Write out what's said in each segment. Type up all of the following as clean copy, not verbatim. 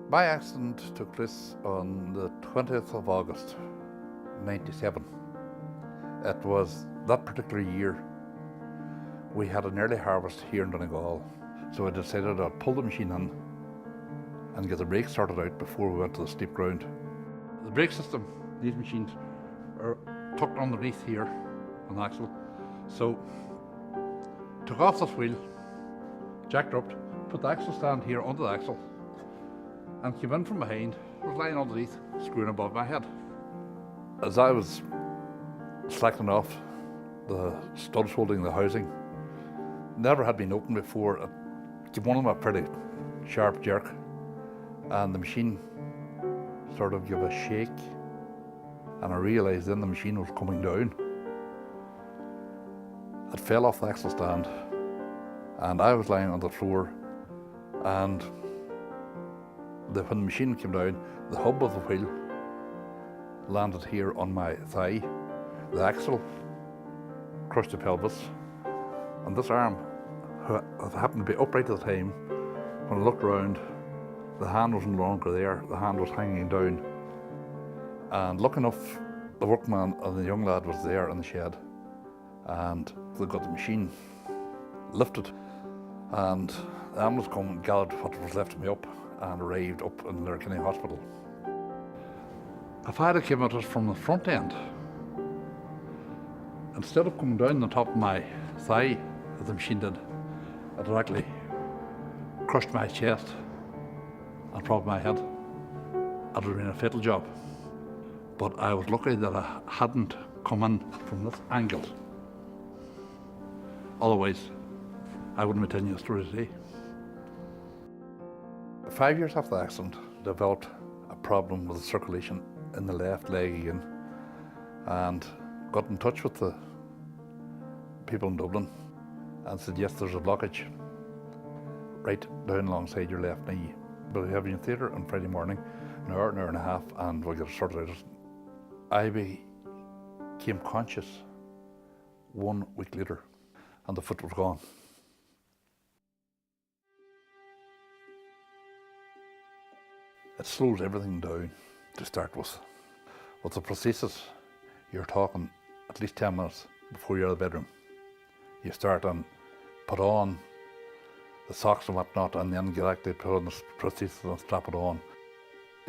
My accident took place on the 20th of August, 97. It was that particular year we had an early harvest here in Donegal, so I decided I'd pull the machine in and get the brakes sorted out before we went to the steep ground. The brake system, these machines, are tucked underneath here on the axle. So, took off this wheel, jacked up, put the axle stand here under the axle, and came in from behind, was lying underneath, screwing above my head. As I was slacking off, the studs holding the housing never had been opened before. It gave one of them a pretty sharp jerk, and the machine sort of gave a shake, and I realised then the machine was coming down. It fell off the axle stand, and I was lying on the floor, and when the machine came down, the hub of the wheel landed here on my thigh. The axle crushed the pelvis, and this arm happened to be upright at the time. When I looked around, the hand was no longer there, the hand was hanging down. And lucky enough, the workman and the young lad was there in the shed, and they got the machine lifted, and the ambulance came and gathered what was left of me up and arrived up in Lerkinny Hospital. If I had came at it from the front end, instead of coming down the top of my thigh, as the machine did, it had actually crushed my chest and propped my head. It would have been a fatal job. But I was lucky that I hadn't come in from this angle. Otherwise, I wouldn't be telling you the story today. 5 years after the accident, I developed a problem with the circulation in the left leg again, and got in touch with the people in Dublin and said, yes, there's a blockage right down alongside your left knee. But we have you in theatre on Friday morning, an hour and a half, and we'll get it sorted out. I became conscious 1 week later, and the foot was gone. It slows everything down to start with. With the prosthesis, you're talking at least 10 minutes before you're out of the bedroom. You start and put on the socks and whatnot, and then get actually put on the prosthesis and strap it on.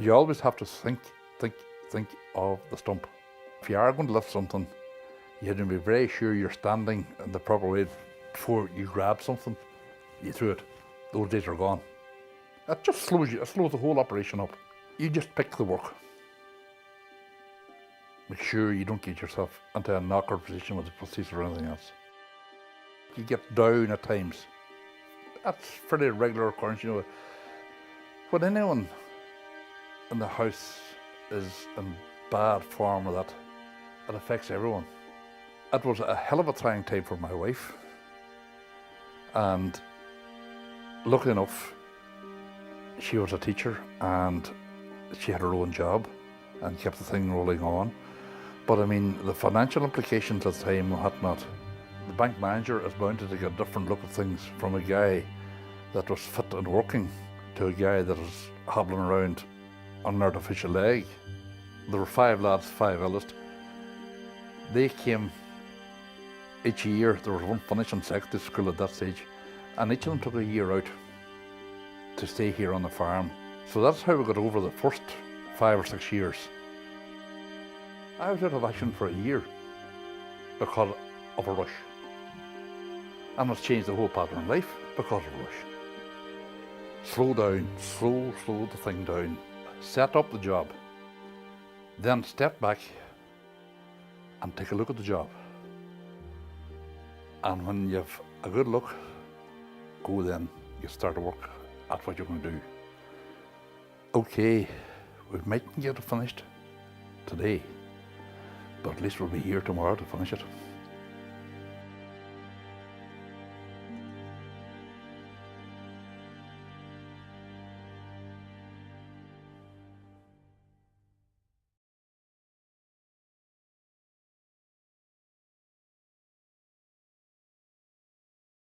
You always have to think of the stump. If you are going to lift something, you have to be very sure you're standing in the proper way before you grab something, you threw it. Those days are gone. It just slows you, it slows the whole operation up. You just pick the work. Make sure you don't get yourself into a knockout position with the prosthesis or anything else. You get down at times. That's fairly regular occurrence, you know. When anyone in the house is in bad form with that, it affects everyone. It was a hell of a trying time for my wife, and luckily enough, she was a teacher and she had her own job and kept the thing rolling on. But I mean, the financial implications at the time and whatnot, the bank manager is bound to take a different look at things from a guy that was fit and working to a guy that is hobbling around on an artificial leg. There were 5 lads, 5 eldest. They came each year. There was one finishing secondary school at that stage, and each of them took a year out to stay here on the farm. So that's how we got over the first 5 or 6 years. I was out of action for a year because of a rush. And it's changed the whole pattern of life because of a rush. Slow down, slow the thing down. Set up the job. Then step back and take a look at the job. And when you have a good look, go then, you start to work at what you're going to do. Okay, we mightn't get it finished today, but at least we'll be here tomorrow to finish it.